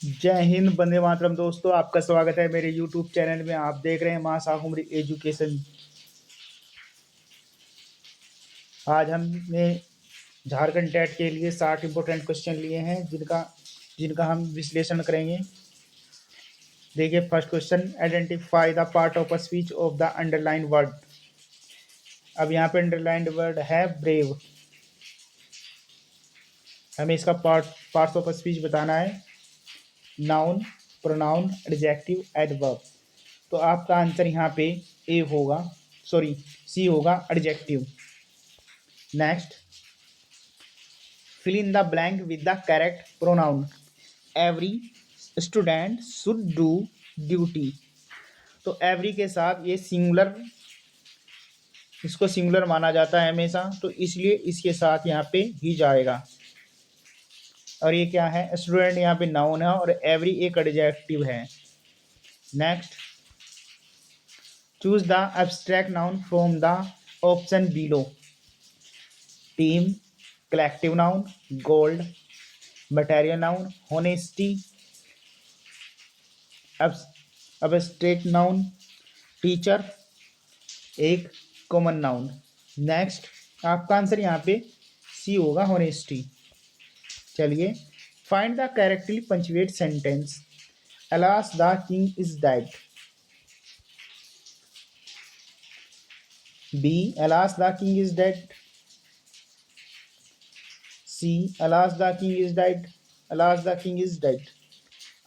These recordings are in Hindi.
जय हिंद, वंदे मातरम। दोस्तों, आपका स्वागत है मेरे यूट्यूब चैनल में। आप देख रहे हैं मां साहुमरी एजुकेशन। आज हमने झारखंड टेट के लिए 60 इंपॉर्टेंट क्वेश्चन लिए हैं जिनका जिनका हम विश्लेषण करेंगे। देखिए, first question, identify the part of a speech of the underline word. अब यहाँ पे अंडरलाइंड वर्ड है ब्रेव। हमें इसका पार्ट्स ऑफ अ स्पीच बताना है। Noun, pronoun, adjective, adverb. तो आपका आंसर यहाँ पे ए होगा, सॉरी सी होगा, adjective. Next, fill in the blank with the correct pronoun. Every student should do duty. तो every के साथ ये सिंगुलर, इसको सिंगुलर माना जाता है हमेशा, तो इसलिए इसके साथ यहाँ पे ही जाएगा। और ये क्या है, स्टूडेंट यहाँ पे नाउन है और एवरी एक एडजेक्टिव है। Next, choose the abstract noun from the option below. Team, collective noun, gold, material noun, honesty, abstract noun, teacher, एक कॉमन नाउन। नेक्स्ट, आपका आंसर यहाँ पे सी होगा, होनेस्टी। चलिए, find the correctly punctuate sentence. Alas the king is dead. B, alas the king is dead. C, alas the king is dead. Alas the king is dead.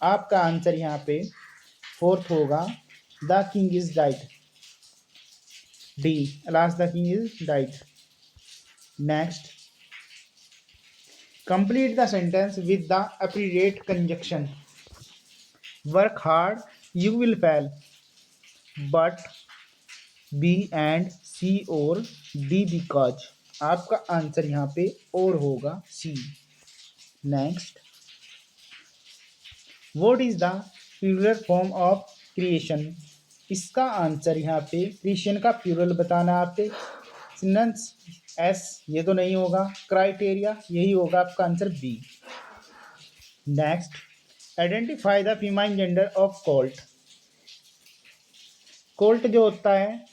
आपका आंसर यहाँ पे फोर्थ होगा, the king is died. D, alas the king is died. Next, complete the sentence with the appropriate conjunction. Work hard, you will fail, but, B and, C or, D because. आपका आंसर यहाँ पे और होगा C. Next, what is the plural form of creation. इसका आंसर यहाँ पे क्रिएशन का प्लूरल बताना है आपसे। सिनोनिम्स, एस ये तो नहीं होगा। क्राइटेरिया, यही होगा आपका answer B. Next, identify the female gender of colt. Colt जो होता है,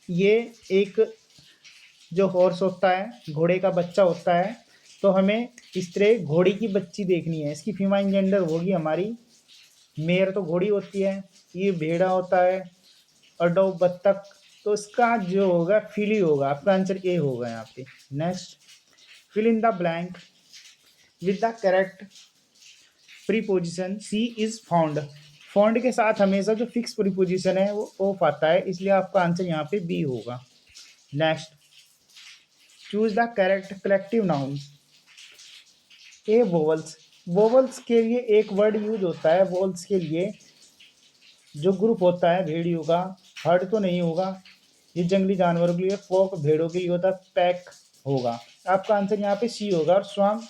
ये एक जो हॉर्स होता है, घोड़े का बच्चा होता है। तो हमें इस तरह घोड़ी की बच्ची देखनी है। इसकी फीमेल जेंडर होगी हमारी मेयर, तो घोड़ी होती है। ये भेड़ा होता है और डो बत्तख। तो इसका जो होगा फिली होगा। आपका आंसर ए होगा यहाँ पे। Next, fill in the blank with the correct preposition. C is found. Found के साथ हमेशा जो फिक्स प्रीपोजिशन है वो ऑफ आता है, इसलिए आपका आंसर यहाँ पे बी होगा। Next, choose the correct collective noun. A, vowels. Vowels के लिए एक वर्ड यूज होता है। वोवल्स के लिए जो ग्रुप होता है भेड़ियों का, हर्ड तो नहीं होगा, ये जंगली जानवरों के लिए, फोक भेड़ों के लिए होता है, पैक होगा। आपका आंसर यहाँ पे सी होगा। और स्वाम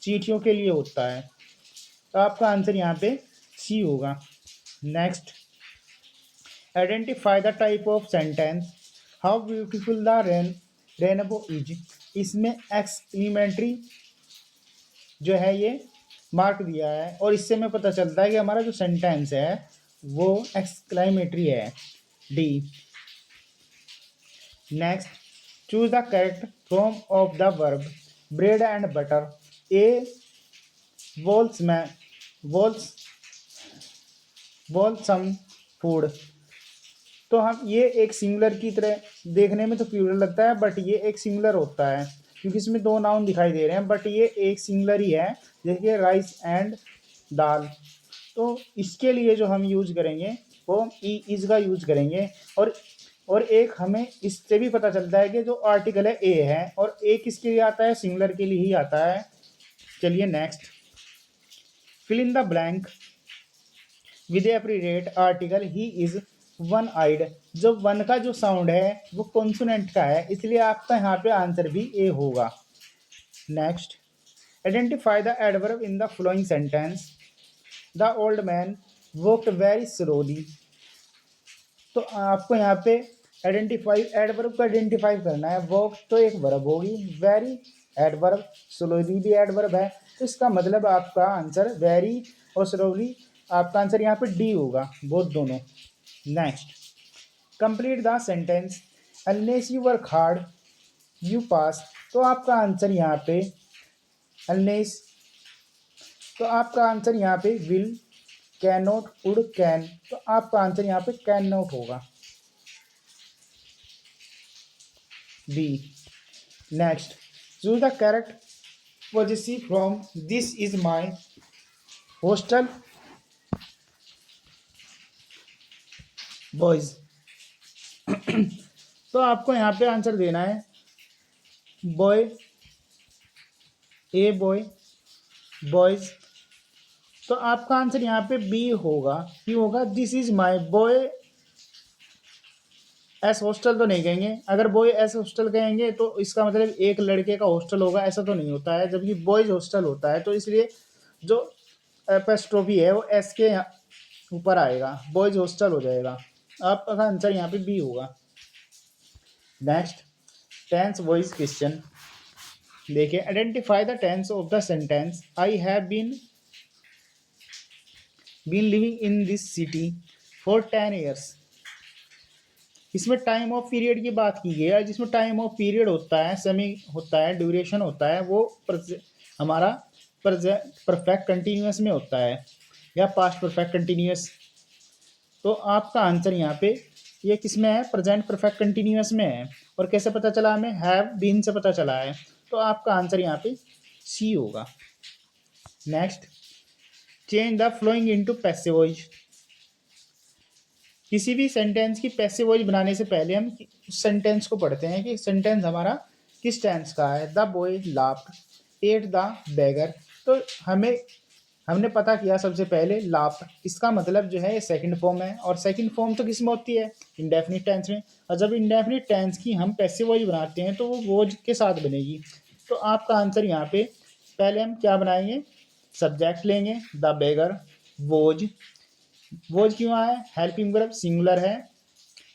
चींटियों के लिए होता है, तो आपका आंसर यहाँ पे सी होगा। Next, identify the type of sentence. How beautiful the rainbow is. इसमें एक्सक्लेमेटरी जो है ये मार्क दिया है, और इससे हमें पता चलता है कि हमारा जो सेंटेंस है वो एक्सक्लेमेटरी है। D. Next, choose the correct form of the verb. Bread and butter. A, walls में वॉल्स सम फूड। तो हम ये एक सिंगुलर की तरह देखने में तो प्लूरल लगता है, बट ये एक सिंगुलर होता है क्योंकि इसमें दो नाउन दिखाई दे रहे हैं, बट ये एक सिंगुलर ही है। देखिए, राइस एंड दाल। तो इसके लिए जो हम यूज करेंगे वो ई इज का यूज करेंगे। और एक हमें इससे भी पता चलता है कि जो आर्टिकल है ए है, और ए किसके लिए आता है, सिंगुलर के लिए ही आता है। चलिए next, fill in the blank with appropriate article. He is one eyed. जो वन का जो साउंड है वो कॉन्सोनेंट का है, इसलिए आपका यहाँ पे आंसर भी ए होगा। Next, identify the adverb in the following sentence. The old man walked very slowly. तो आपको यहाँ पे आइडेंटिफाई, एडवर्ब को आइडेंटिफाई करना है। वॉक तो एक वर्ब होगी, वेरी एडवर्ब, स्लोली भी एडवर्ब है, तो इसका मतलब आपका आंसर वेरी और स्लोली, आपका आंसर यहाँ पे डी होगा, बोथ दोनों। Next, complete the sentence unless you work hard you pass. तो आपका आंसर यहाँ पे अनलेस, तो आपका आंसर यहाँ पे will, can not, would, can, तो आपका आंसर यहाँ पे कैन नॉट होगा, B. Next, choose the correct positive from this is my hostel boys. तो आपको यहाँ पे आंसर देना है बॉय, ए बॉय, बॉयज। तो आपका आंसर यहाँ पे बी होगा, क्यों होगा, this is my boy S hostel तो नहीं कहेंगे, अगर बॉय एस हॉस्टल कहेंगे तो इसका मतलब एक लड़के का हॉस्टल होगा, ऐसा तो नहीं होता है, जबकि बॉयज हॉस्टल होता है, तो इसलिए जो एपोस्ट्रोफी है वो एस के ऊपर आएगा, बॉयज हॉस्टल हो जाएगा। आपका आंसर यहाँ पे बी होगा। नेक्स्ट, टेंस वॉइस क्वेश्चन देखिए, identify the tense of the sentence I have been living in this city for 10 years। इसमें टाइम ऑफ पीरियड की बात की गई है, जिसमें टाइम ऑफ पीरियड होता है, समय होता है, ड्यूरेशन होता है, वो हमारा परफेक्ट कंटिन्यूअस में होता है या पास्ट परफेक्ट कंटिन्यूअस। तो आपका आंसर यहाँ पे ये किस में है, प्रेजेंट परफेक्ट कंटिन्यूअस में है। और कैसे पता चला हमें, हैव बीन से पता चला है, तो आपका आंसर यहाँ पे सी होगा। Next, change the flowing into passive voice. किसी भी सेंटेंस की पैसिव वॉइस बनाने से पहले हम उस सेंटेंस को पढ़ते हैं कि सेंटेंस हमारा किस टेंस का है। The boy laughed at the beggar, तो हमने पता किया सबसे पहले लाफ्ड, इसका मतलब जो है ये सेकंड फॉर्म है, और सेकंड फॉर्म तो किस में होती है, इंडेफिनिट टेंस में। और जब इंडेफिनिट टेंस की हम पैसिव वॉइस बनाते हैं तो वो वोज के साथ बनेगी। तो आपका आंसर यहाँ पे पहले हम क्या बनाएंगे, सब्जेक्ट लेंगे द बेगर, वोज, वोज क्यों आया, हेल्पिंग वर्ब सिंगुलर है,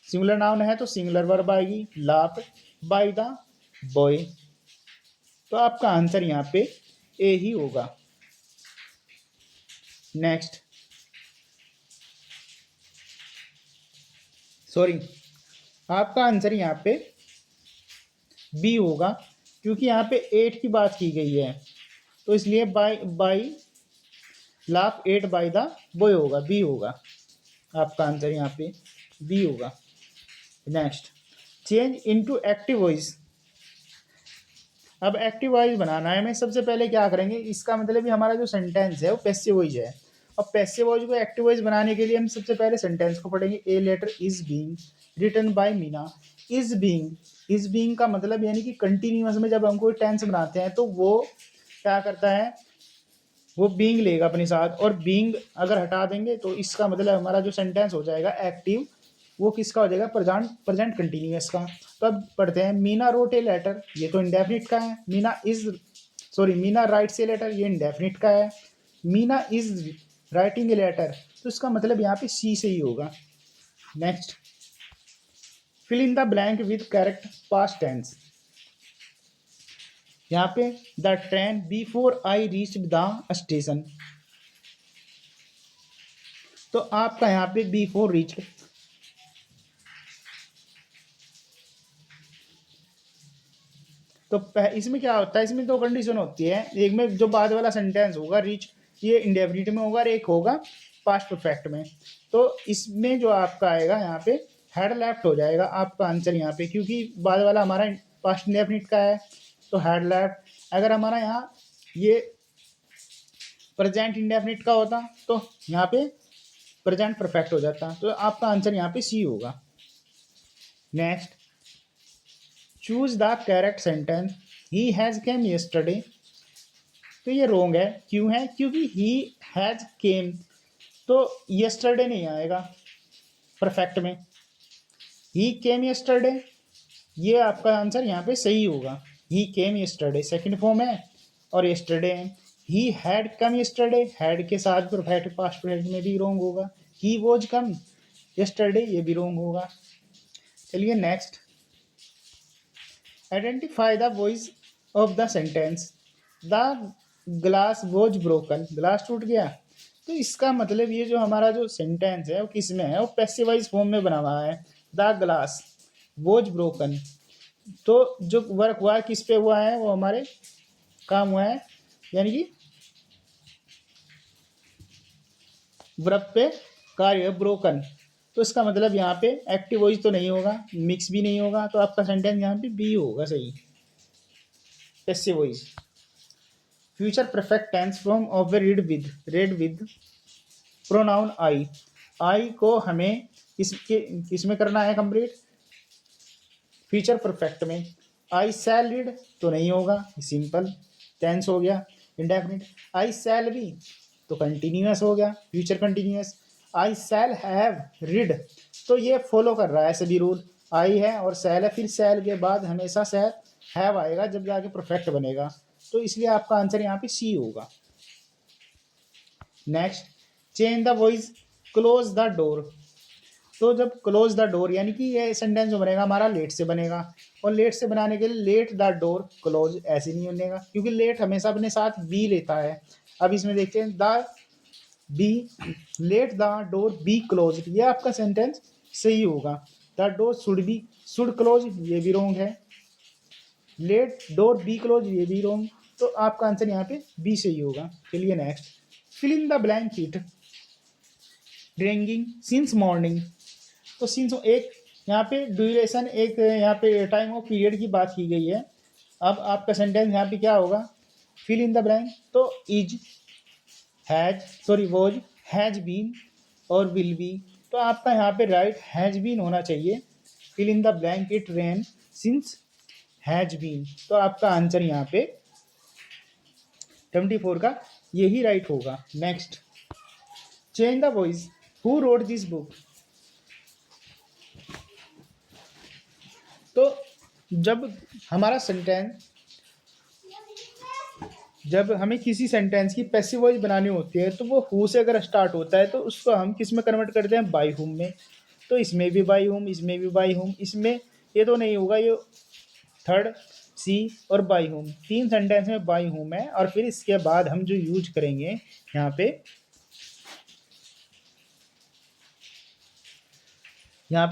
सिंगुलर नाउन है तो सिंगुलर वर्ब आएगी, लाफ्ड बाय द बॉय। तो आपका आंसर यहाँ पे ए ही होगा। नेक्स्ट, सॉरी, आपका आंसर यहाँ पे बी होगा, क्योंकि यहाँ पे 8 की बात की गई है, तो इसलिए by laugh 8 by the boy होगा, बी होगा। आपका आंसर यहाँ पे बी होगा। Next, change into active voice. अब एक्टिव वॉइस बनाना है हमें, सबसे पहले क्या करेंगे, इसका मतलब भी हमारा जो सेंटेंस है वो पैसिव वॉइस है, और पैसिव वॉइस को एक्टिव वॉइस बनाने के लिए हम सबसे पहले सेंटेंस को पढ़ेंगे। A letter is being written by Meena. Is being का मतलब यानी कि कंटिन्यूअस में जब हम कोई टेंस बनाते हैं तो वो क्या करता है, वो बीइंग लेगा अपने साथ, और बीइंग अगर हटा देंगे तो इसका मतलब हमारा जो सेंटेंस हो जाएगा एक्टिव, वो किसका हो जाएगा, प्रेजेंट कंटिन्यूअस का। तो अब पढ़ते हैं, मीना रोट ए लेटर, ये तो इंडेफिनिट का है, मीना राइट्स ए लेटर, ये इंडेफिनिट का है, Meena is writing a letter, तो इसका मतलब यहाँ पे सी से ही होगा। Next, fill in the blank with correct past tense. यहाँ पे the train before I reached the station, तो आपका यहाँ पे बिफोर रीच्ड, तो इसमें क्या होता है, इसमें दो कंडीशन होती है, एक में जो बाद वाला सेंटेंस होगा रीच, ये इंडेफिनिट में होगा, और एक होगा पास्ट परफेक्ट में। तो इसमें जो आपका आएगा यहाँ पे हेड लेफ्ट हो जाएगा आपका आंसर यहाँ पे, क्योंकि बाद वाला हमारा पास्ट इंडेफिनिट का है, तो हेड लेफ्ट। अगर हमारा यहाँ ये प्रेजेंट इंडेफिनिट का होता तो यहाँ पे प्रेजेंट परफेक्ट हो जाता, तो आपका आंसर यहाँ पे सी होगा। Next, choose the correct sentence, he has came yesterday, तो ये रोंग है, क्यों है, क्योंकि ही हैज़ केम तो यस्टरडे नहीं आएगा परफेक्ट में, ही केम यस्टरडे, ये आपका आंसर यहाँ पे सही होगा। ही केम यस्टरडे सेकंड फॉर्म है, और यस्टरडे है। He had come yesterday, had के साथ परफेक्ट पास्ट परफेक्ट में भी रोंग होगा। ही वॉज कम यस्टरडे, ये भी रोंग होगा। चलिए next, identify the voice of the sentence, the glass was broken, glass टूट गया, तो इसका मतलब ये जो हमारा जो सेंटेंस है वो किस में है, वो पैसिवाइज फॉर्म में बना हुआ है। The glass was broken. तो जो वर्क हुआ है किस पे हुआ है, वो हमारे काम हुआ है, यानी कि वर्ब पे कार्य ब्रोकन। तो इसका मतलब यहाँ पे एक्टिव वॉइस तो नहीं होगा, मिक्स भी नहीं होगा, तो आपका सेंटेंस यहाँ पे बी होगा सही, passive voice. Future perfect tense from of read with pronoun I. I को हमें किसमें करना है कंप्लीट, फ्यूचर परफेक्ट में। आई शैल रीड तो नहीं होगा, सिंपल टेंस हो गया इंडेफिनिट। आई शैल बी तो कंटिन्यूअस हो गया, future continuous. I shall have read तो ये फॉलो कर रहा है सभी रूल, आई है और शैल है, फिर शैल के बाद हमेशा शैल हैव आएगा जब जाके परफेक्ट बनेगा, तो इसलिए आपका आंसर यहाँ पे सी होगा। Next, change the voice close the door. तो जब क्लोज द डोर यानी कि ये सेंटेंस जो बनेगा हमारा लेट से बनेगा, और लेट से बनाने के लिए लेट द डोर क्लोज ऐसे नहीं बनेगा, क्योंकि लेट हमेशा अपने साथ बी लेता है। अब इसमें देखते हैं, the B let the door be close, ये आपका सेंटेंस सही होगा। द डोर शुड क्लोज, ये भी रॉन्ग है। लेट डोर बी क्लोज, ये भी रॉन्ग, तो आपका आंसर यहाँ पे बी सही होगा। चलिए next, fill in the blank it drinking since morning. तो सिंस एक यहाँ पे ड्यूरेशन, एक यहाँ पे टाइम ऑफ पीरियड की बात की गई है। अब आपका सेंटेंस यहाँ पे क्या होगा, फिल इन द ब्लैंक, तो is, has, sorry was, has been और विल बी, तो आपका यहाँ पे राइट हैज बीन होना चाहिए। Fill in the blank it rain since has been, तो आपका आंसर यहाँ पे 74 का यही राइट होगा। Next, change the voice who wrote this book. तो जब हमारा सेंटेंस, जब हमें किसी सेंटेंस की पैसिव वॉइस बनानी होती है तो वो हु से अगर स्टार्ट होता है तो उसको हम किस में कन्वर्ट करते हैं, बाई हुम में। तो इसमें भी बाई हुम, इसमें भी बाई हुम, इसमें ये तो नहीं होगा, ये थर्ड सी और बाई हुम, तीन सेंटेंस में बाई हुम है। और फिर इसके बाद हम जो यूज करेंगे यहाँ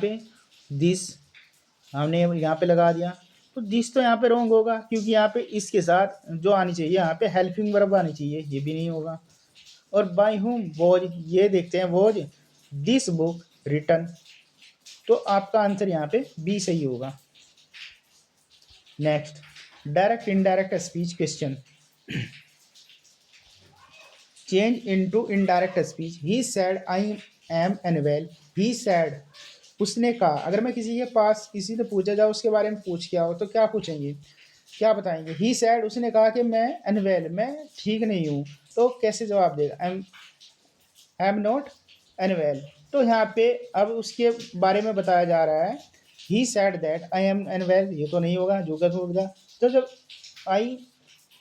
पे दिस हमने यहाँ पे लगा दिया, तो दिस तो यहाँ पे रॉन्ग होगा, क्योंकि यहाँ पे इसके साथ जो आनी चाहिए यहाँ पे हेल्पिंग वर्ब आनी चाहिए, ये भी नहीं होगा। और बाय हुम वॉज, ये देखते हैं वॉज दिस बुक रिटन, तो आपका आंसर यहाँ पे बी सही होगा। Next, direct indirect speech question, change into indirect speech. He said I am unwell, he said उसने कहा। अगर मैं किसी के पास किसी से पूछा जाओ उसके बारे में पूछ के आओ तो क्या पूछेंगे, क्या बताएंगे, ही सैड उसने कहा कि मैं अनवेल, मैं ठीक नहीं हूँ, तो कैसे जवाब देगा, आई एम नॉट अनवेल। तो यहाँ पे अब उसके बारे में बताया जा रहा है, he said that I am unwell, ये तो नहीं होगा, जो हो गया। तो जब आई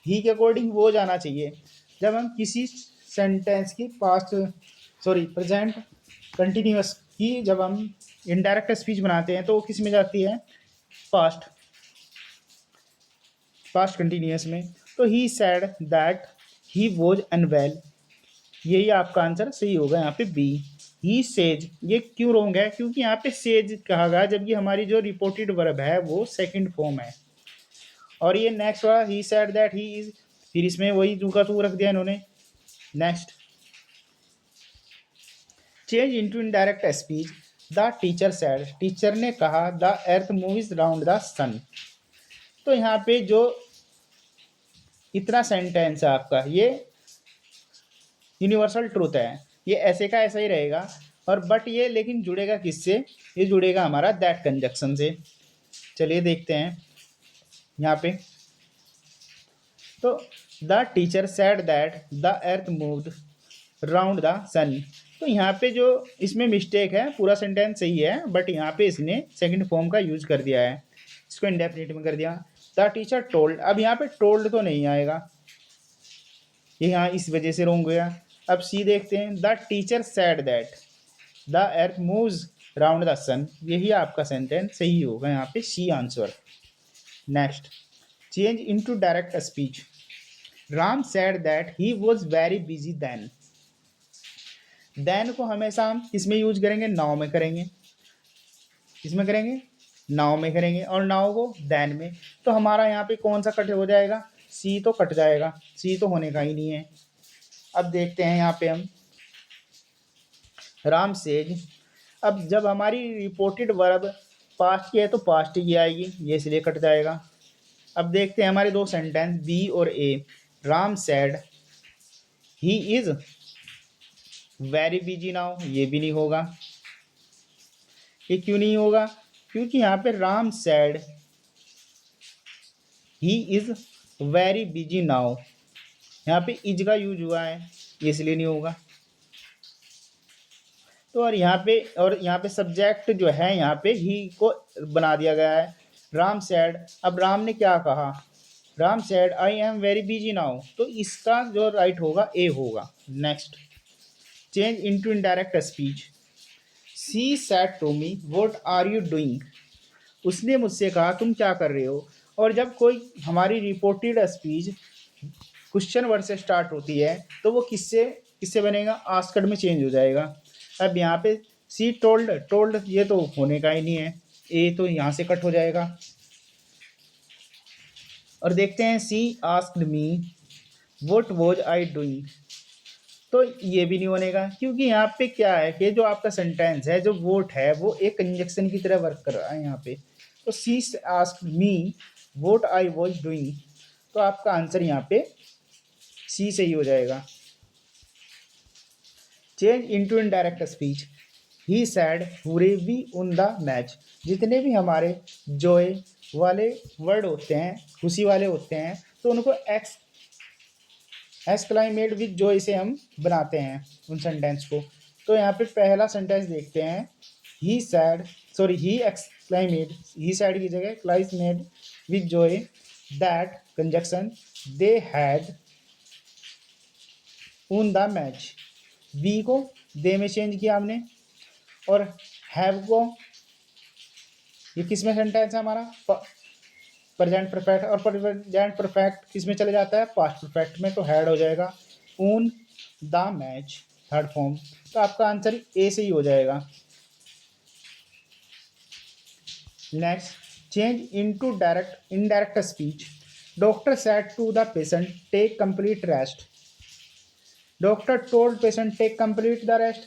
ही के अकॉर्डिंग वो जाना चाहिए। जब हम किसी सेंटेंस की पास्ट, सॉरी प्रेजेंट कंटिन्यूअस की जब हम इनडायरेक्ट स्पीच बनाते हैं तो वो किस में जाती है, पास्ट, पास्ट कंटिन्यूअस में। तो he said that he was unwell, यही आपका आंसर सही होगा यहाँ पे बी। ही सेज, ये क्यों रॉन्ग है, क्योंकि यहाँ पे सेज कहा गया जबकि हमारी जो रिपोर्टेड वर्ब है वो सेकंड फॉर्म है। और ये नेक्स्ट वाला he said that he is, फिर इसमें वही तू का तू रख दिया इन्होंने। Next, change into indirect speech, the teacher said, teacher ने कहा the earth moves round the sun. तो यहाँ पे जो इतना सेंटेंस है आपका ये यूनिवर्सल ट्रूथ है, ये ऐसे का ऐसा ही रहेगा। और बट ये लेकिन जुड़ेगा किससे, ये जुड़ेगा हमारा दैट कंजक्शन से। चलिए देखते हैं यहाँ पे, तो the teacher said that the earth moved round the sun. तो यहाँ पे जो इसमें मिस्टेक है, पूरा सेंटेंस सही है बट यहाँ पे इसने सेकंड फॉर्म का यूज कर दिया है, इसको इंडेफिनिट में कर दिया। द टीचर टोल्ड, अब यहाँ पे टोल्ड तो नहीं आएगा, ये यहाँ इस वजह से रोंग गया। अब सी देखते हैं, the teacher said that the earth moves round the sun, यही आपका सेंटेंस सही होगा यहाँ पे, C answer. Next, change into direct speech, Ram said that he was very busy then. Then को हमेशा हम किस में यूज करेंगे, नाउ में करेंगे। किसमें करेंगे, नाउ में करेंगे, और नाउ को देन में। तो हमारा यहाँ पे कौन सा कट हो जाएगा, सी तो कट जाएगा, सी तो होने का ही नहीं है। अब देखते हैं यहाँ पे हम राम सेज। अब जब हमारी रिपोर्टेड वर्ब पास्ट की है तो पास्ट की आएगी, ये इसलिए कट जाएगा। अब देखते हैं हमारे दो सेंटेंस बी और A. Ram said he is very busy now, ये भी नहीं होगा। ये क्यों नहीं होगा, क्योंकि यहाँ पे Ram said he is very busy now, यहाँ पे इज का यूज हुआ है, इसलिए नहीं होगा। तो और यहाँ पे सब्जेक्ट जो है यहाँ पे ही को बना दिया गया है, राम सेड। अब राम ने क्या कहा, Ram said I am very busy now, तो इसका जो राइट होगा ए होगा। Next, change into indirect speech. She said to me what are you doing, उसने मुझसे कहा तुम क्या कर रहे हो। और जब कोई हमारी रिपोर्टेड स्पीच क्वेश्चन वर्ड से स्टार्ट होती है तो वो किससे किससे बनेगा, आस्क्ड में चेंज हो जाएगा। अब यहाँ पे सी टोल्ड, टोल्ड ये तो होने का ही नहीं है, ए तो यहाँ से कट हो जाएगा। और देखते हैं C asked me what was I doing, तो ये भी नहीं बनेगा, क्योंकि यहाँ पे क्या है कि जो आपका सेंटेंस है, जो वोट है, वो एक कंजक्शन की तरह वर्क कर रहा है यहाँ पे। तो C asked me what I was doing, तो आपका आंसर यहाँ पे सी से ही हो जाएगा। Change into indirect speech. He said hurray we won the match, जितने भी हमारे जॉय वाले वर्ड होते हैं, खुशी वाले होते हैं, तो उनको एक्सक्लाइमेट विद जॉय से हम बनाते हैं उन सेंटेंस को। तो यहाँ पे पहला सेंटेंस देखते हैं, he said, sorry he exclaimed, he said की जगह exclaimed with joy that conjunction they had won the match. We को दे में चेंज किया हमने, और हैव को, ये किस में सेंटेंस है हमारा, प्रेजेंट परफेक्ट, और प्रेजेंट परफेक्ट किस में चले जाता है, पास्ट परफेक्ट में, तो हैड हो जाएगा उन द मैच, थर्ड फॉर्म। तो आपका आंसर ए से ही हो जाएगा। Next, change into direct indirect speech. Doctor said to the patient take complete rest, doctor told patient take complete the rest,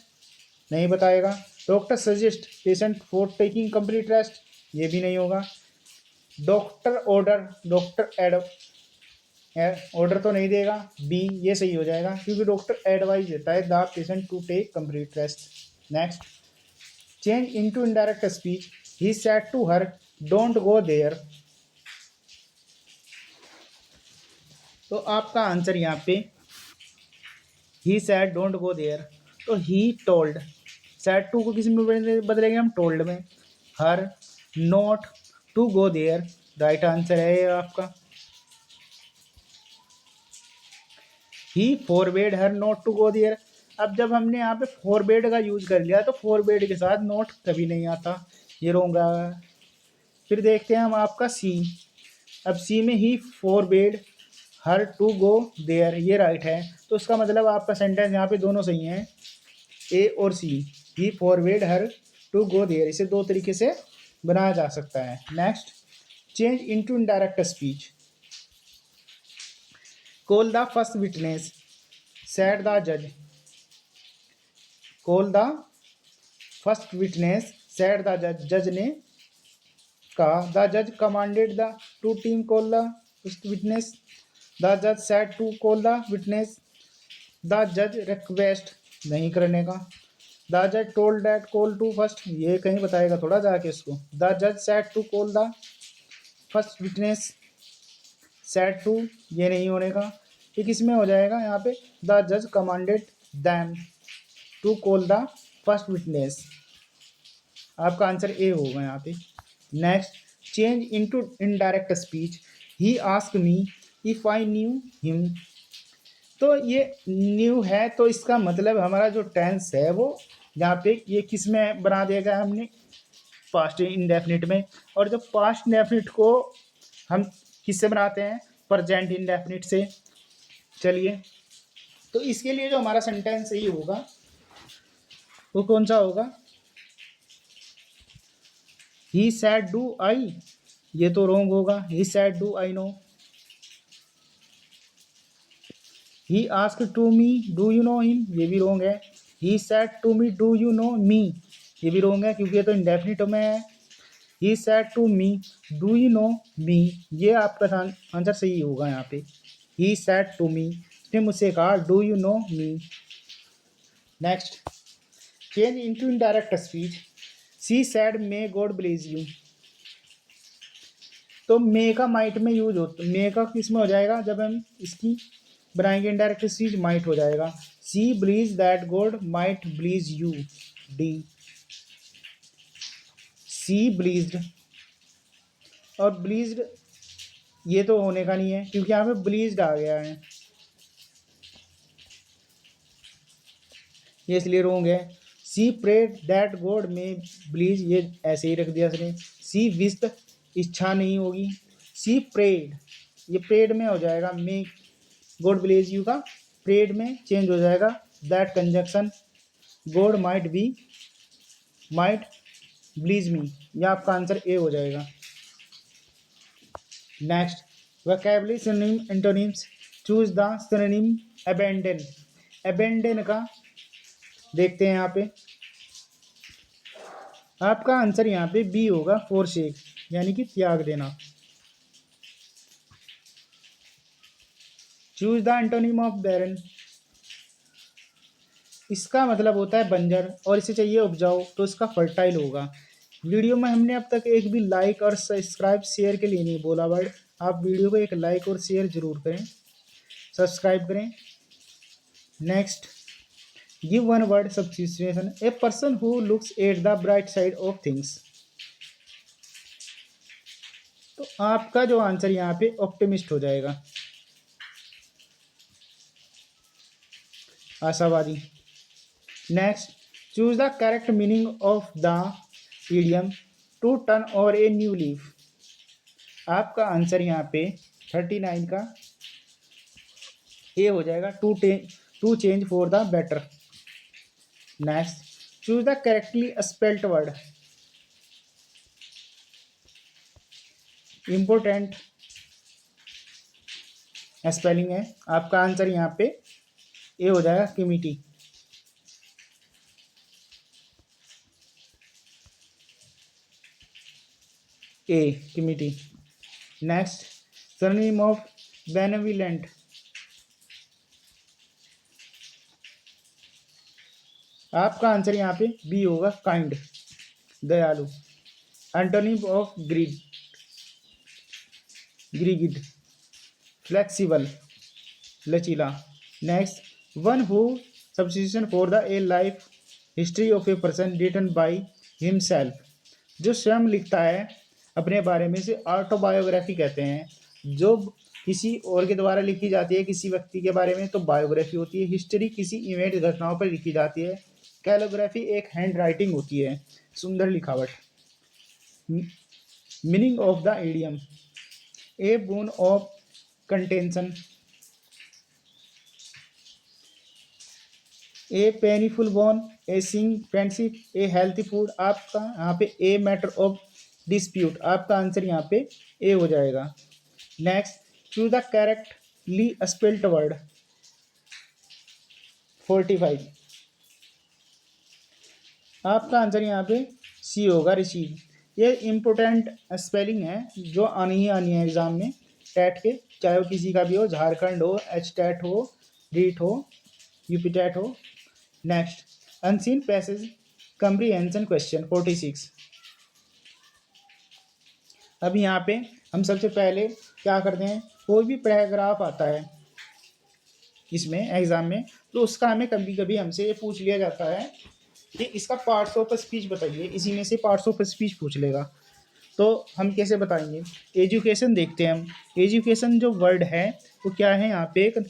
नहीं बताएगा। Doctor suggest patient for taking complete rest, ये भी नहीं होगा। Doctor order, doctor ad, order तो नहीं देगा, बी ये सही हो जाएगा, क्योंकि डॉक्टर एडवाइस देता है the patient to take complete rest. Next, change into indirect speech. He said to her don't go there, तो आपका आंसर यहाँ पे he said don't go there, तो ही टोल्ड, सैड टू को किस में बदलेंगे हम, told me, her not to go there, right answer है ये आपका। He forbade her not to go there. अब जब हमने यहाँ पे फॉरबेड का यूज कर लिया तो फॉरबेड के साथ नॉट कभी नहीं आता, ये रोंगा। फिर देखते हैं हम आपका सी। अब सी में he forbade her to go there, ये राइट है, तो इसका मतलब आपका सेंटेंस यहाँ पे दोनों सही हैं, ए और सी। ही forbade her to go there, इसे दो तरीके से बनाया जा सकता है। Next, change into indirect speech. Call the first witness said the जज, call the first witness said the जज, जज ने कहा, द जज commanded the two team call the first witness, the जज said to call the witness, the जज रिक्वेस्ट नहीं करने का, द जज told that call to first, ये कहीं बताएगा थोड़ा जाके इसको, द जज said to call the first witness, said to ये नहीं होने का, ये किस में हो जाएगा यहाँ पे, द जज commanded them to call the first witness, आपका आंसर ए होगा यहाँ पे। Next, change into indirect speech. He asked me if I knew him, तो ये न्यू है, तो इसका मतलब हमारा जो टेंस है वो यहाँ पे ये किस में बना दिया गया हमने, पास्ट इंडेफिनिट में। और जब पास्ट इंडेफिनिट को हम किससे बनाते हैं, प्रेजेंट इंडेफिनिट से। चलिए, तो इसके लिए जो हमारा सेंटेंस सही होगा वो कौन सा होगा? ही सैड डू आई, ये तो रॉन्ग होगा। He said do I know. He ask to me do you know him, ये भी रॉन्ग है। He said to me do you know me, ये भी रॉन्ग है क्योंकि ये तो इंडेफिनिट में है। He said to me do you know me, ये आपका आंसर सही होगा यहाँ पे। ही सैड टू मी, उसने मुझसे कहा do you know me. Next, change into indirect speech. She said may God bless you, तो मे का माइट में यूज होता, मे का किस में हो जाएगा? जब हम इसकी बनाएंगे इनडायरेक्ट स्पीच, माइट हो जाएगा। She believes that God might bless you, D. She blessed, और ब्लीज्ड ये तो होने का नहीं है क्योंकि यहाँ पे ब्लीज्ड आ गया है, ये इसलिए रोंग है। सी प्रेड दैट गॉड में ब्लीज, ये ऐसे ही रख दिया उसने। सी विश्ड, इच्छा नहीं होगी। सी प्रेड, ये प्रेड में हो जाएगा। मे गॉड ब्लेज यू का प्रेड में चेंज हो जाएगा। That conjunction God might be, might bless me, यह आपका आंसर ए हो जाएगा। Next, vocabulary synonym antonyms. Choose the synonym abandon. Abandon का देखते हैं यहाँ पे, आपका आंसर यहाँ पे बी होगा, फोरसेक, यानी कि त्याग देना। चूज द एंटोनिम ऑफ बैरन, इसका मतलब होता है बंजर और इसे चाहिए उपजाऊ, तो इसका फर्टाइल होगा। वीडियो में हमने अब तक एक भी लाइक और सब्सक्राइब शेयर के लिए नहीं बोला वर्ड, आप वीडियो को एक लाइक और शेयर जरूर करें, सब्सक्राइब करें। Next, give one word substitution. A person who looks at the bright side of things, तो आपका जो आंसर यहाँ पे ऑप्टिमिस्ट हो जाएगा, आशावादी। Next, choose the correct meaning of the idiom to turn over a new leaf, आपका आंसर यहाँ पे 39 का ए हो जाएगा, to change for the better. Next, choose the correctly spelt word. Important spelling है, आपका आंसर यहाँ पे ए हो जाएगा, committee. A committee. Next, synonym of benevolent, आपका आंसर यहाँ पे बी होगा, काइंड, दयालु। Antonym of greed, greed, flexible, लचीला। Next, one who substitution for the a life history of a person written by himself, जो स्वयं लिखता है अपने बारे में, से ऑटोबायोग्राफी कहते हैं। जो किसी और के द्वारा लिखी जाती है किसी व्यक्ति के बारे में, तो बायोग्राफी होती है। हिस्ट्री किसी इवेंट घटनाओं पर लिखी जाती है। कैलोग्राफी एक हैंड राइटिंग होती है, सुंदर लिखावट। Meaning of the idiom, a bone of contention, a painful bone, a sing friendship, a healthy food, आपका यहाँ पे ए मैटर ऑफ डिस्प्यूट, आपका आंसर यहाँ पे ए हो जाएगा। Next, choose the correctly spelt word, 45, आपका आंसर यहाँ पे सी होगा, रिसीव। ये इम्पोर्टेंट स्पेलिंग है जो आनी है एग्जाम में, टैट के, चाहे वो किसी का भी हो, झारखंड हो, एच टैट हो, रीट हो, यूपी टैट हो। Next, unseen passage comprehension question 46। अब यहाँ पे हम सबसे पहले क्या करते हैं, कोई भी पैराग्राफ आता है इसमें एग्जाम में, तो उसका हमें कभी कभी हमसे ये पूछ लिया जाता है कि इसका पार्ट्स ऑफ स्पीच बताइए, इसी में से पार्ट्स ऑफ स्पीच पूछ लेगा। तो हम कैसे बताएंगे? एजुकेशन देखते हैं हम। एजुकेशन जो वर्ड है वो क्या है, यहाँ पे एक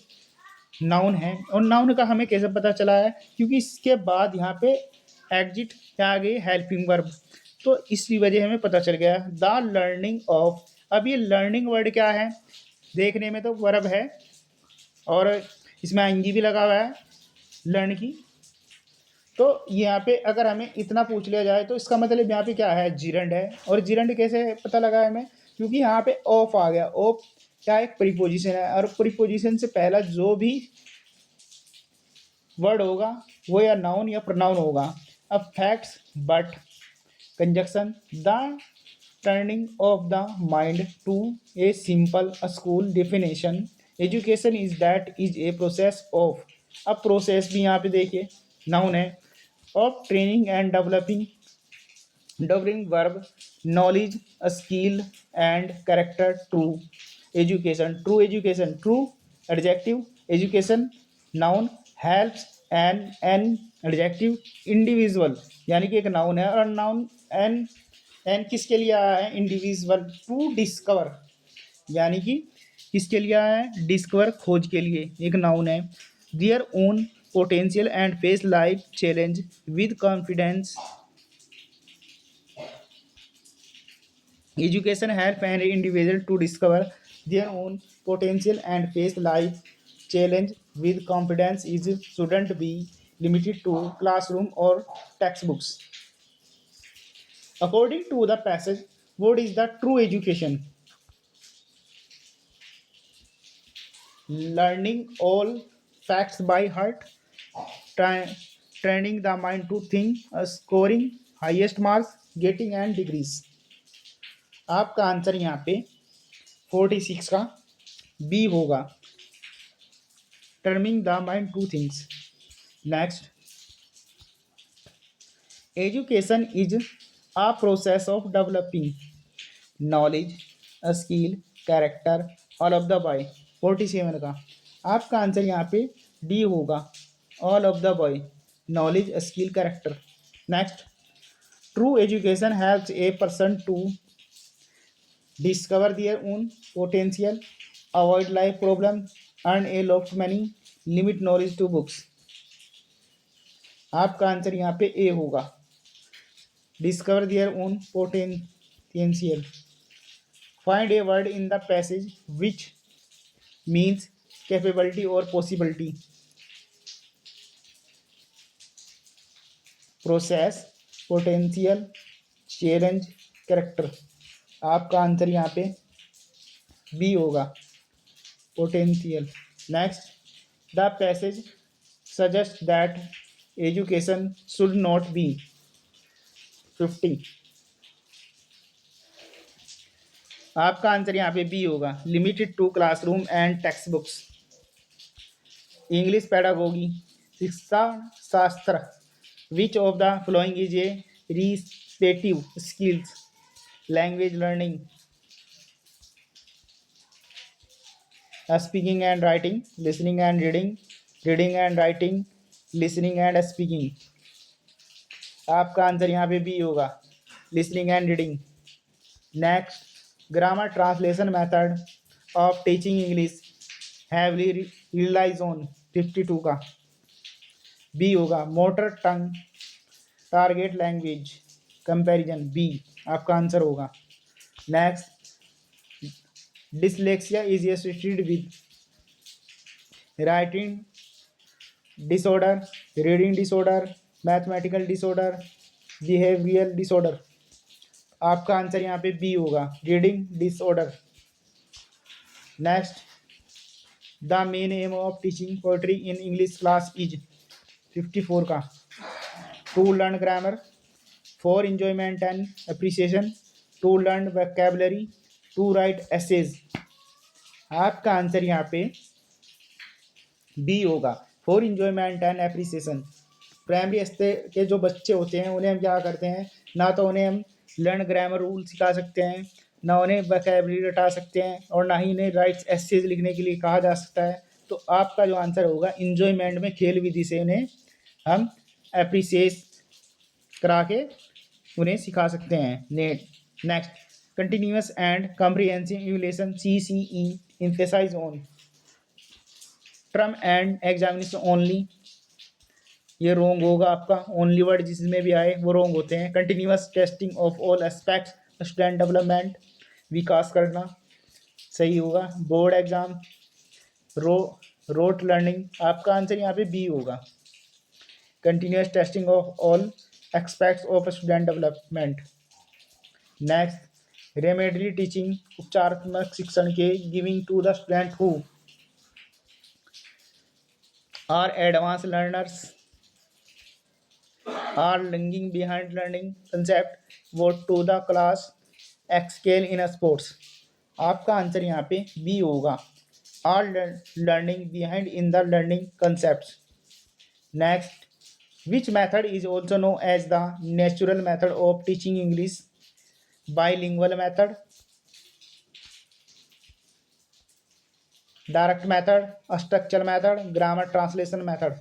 नाउन है, और नाउन का हमें कैसे पता चला है, क्योंकि इसके बाद यहाँ पे एग्जिट क्या आ गई, हेल्पिंग वर्ब, तो इसी वजह हमें पता चल गया। द लर्निंग ऑफ, अब ये लर्निंग वर्ड क्या है, देखने में तो वर्ब है और इसमें आईएनजी भी लगा हुआ है लर्न की, तो यहाँ पे अगर हमें इतना पूछ लिया जाए तो इसका मतलब यहाँ पे क्या है, जीरंड है। और जीरंड कैसे पता लगा है हमें, क्योंकि यहाँ पे ऑफ आ गया। ऑफ क्या, एक प्रीपोजिशन है, और प्रीपोजिशन से पहला जो भी वर्ड होगा वो या नाउन या प्रोनाउन होगा। अब facts but conjunction, the turning of the mind to a simple school definition, education is that is a process of. अब प्रोसेस भी यहाँ पे देखिए नाउन है, of training and developing verb, knowledge, skill and character, true education. True education, true adjective, education noun, helps an adjective, individual यानी कि एक नाउन है, और नाउन एन किसके लिए आया है, इंडिविजुअल, टू डिस्कवर यानी कि किसके लिए आया है, डिस्कवर खोज के लिए, एक नाउन है। There own potential and face life challenge with confidence, education help an individual to discover their own potential and face life challenge with confidence is shouldn't be limited to classroom or textbooks. According to the passage, what is the true education? Learning all facts by heart, tra- training the mind to think, scoring highest marks, getting and degrees. आपका आंसर यहाँ पे 46 का बी होगा, turning the mind to things. Next, education is a process of developing knowledge, skill, character, all of the boy. 47 का आपका आंसर यहाँ पे डी होगा, all of the boy, knowledge, skill, character. Next, true education helps a person to discover their own potential, avoid life problems, earn a lot of money, limit knowledge to books। आपका आंसर यहाँ पे ए होगा, discover their own potential. Find a word in the passage which means capability और possibility. Process, potential, challenge, character. आपका आंसर यहाँ पे बी होगा, potential. Next, the passage suggest that education should not be. 50, आपका आंसर यहाँ पे बी होगा, limited to classroom and text books. English pedagogy, शिक्षा शास्त्र, which of the following is a respective skills, language learning, speaking and writing, listening and reading, reading and writing, listening and speaking. आपका आंसर यहाँ पे बी होगा, listening and reading. Next, grammar translation method of teaching English heavily relies on. 52 का बी होगा, mother tongue target language comparison, B आपका आंसर होगा। Next, dyslexia is associated with writing disorder, reading disorder, mathematical disorder, behavioural disorder. आपका आंसर यहाँ पे बी होगा, reading disorder. Next, the main M of teaching poetry in English class is. 54 का, to learn grammar, for enjoyment and appreciation, to learn vocabulary, to write essays. आपका आंसर यहाँ पे बी होगा, for enjoyment and appreciation. Primary स्तर के जो बच्चे होते हैं उन्हें हम क्या करते हैं, ना तो उन्हें हम लर्न ग्रामर रूल सिखा सकते हैं, ना उन्हें वोकैबुलरी रटा सकते हैं, और ना ही उन्हें राइट्स एसेज लिखने के लिए कहा जा सकता है। तो आपका जो आंसर होगा, इंजॉयमेंट में खेल विधि से उन्हें हम अप्रिसिएट करा के उन्हें सिखा सकते हैं। Next, continuous and comprehensive evaluation CCE emphasise on term end examination only. ये रोंग होगा आपका, ओनली वर्ड जिसमें भी आए वो रोंग होते हैं। Continuous testing of all aspects student development, विकास करना, सही होगा। बोर्ड एग्जाम, रोट लर्निंग, आपका आंसर यहाँ पे बी होगा। continuous testing of all aspects of student development. Next remedial teaching उपचारात्मक शिक्षण के giving to the student who are advance learners are lagging behind learning concept vote to the class excel in sports. आपका आंसर यहाँ पे बी होगा, are learning behind in the learning concept. Next, which method is also known as the natural method of teaching English? Bilingual method, direct method, structural method, grammar translation method।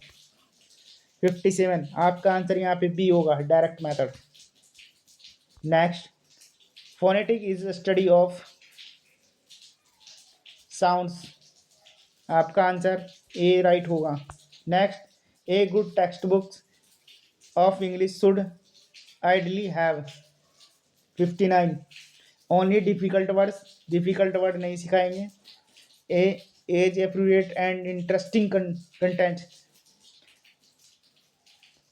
57 आपका आंसर यहाँ पे बी होगा, direct method. Next, phonetic is study of sounds. आपका आंसर ए राइट होगा। Next, A good text book of English should ideally have. 59 only difficult word नहीं सिखाएंगे। A age appropriate and interesting content,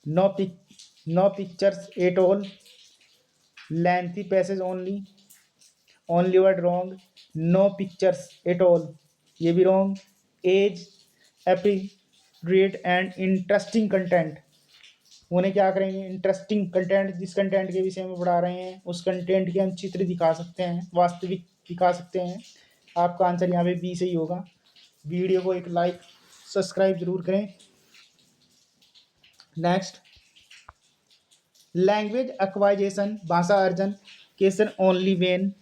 no pictures at all, lengthy passage only word wrong, no pictures at all ये भी wrong. Age appropriate and interesting content, उन्हें क्या करेंगे, इंटरेस्टिंग कंटेंट, जिस कंटेंट के विषय में पढ़ा रहे हैं उस कंटेंट के हम चित्र दिखा सकते हैं, वास्तविक दिखा सकते हैं। आपका आंसर यहाँ पे बी सही होगा। वीडियो को एक लाइक सब्सक्राइब जरूर करें। नेक्स्ट, लैंग्वेज एक्वाइजेशन भाषा अर्जन केसन ओनली वेन।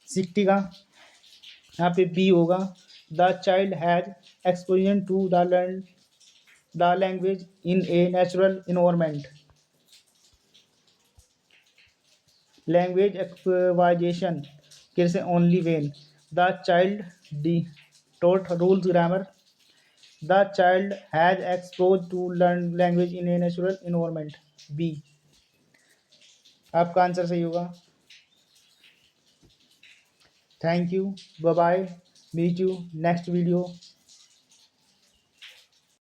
60 का यहाँ पे बी होगा, the child has exposure to the learn the language in a natural environment. Language acquisition कैसे only when the child the taught rules grammar, the child has expose to learn language in a natural environment. B आपका आंसर सही होगा। Thank you, bye bye, meet you next video.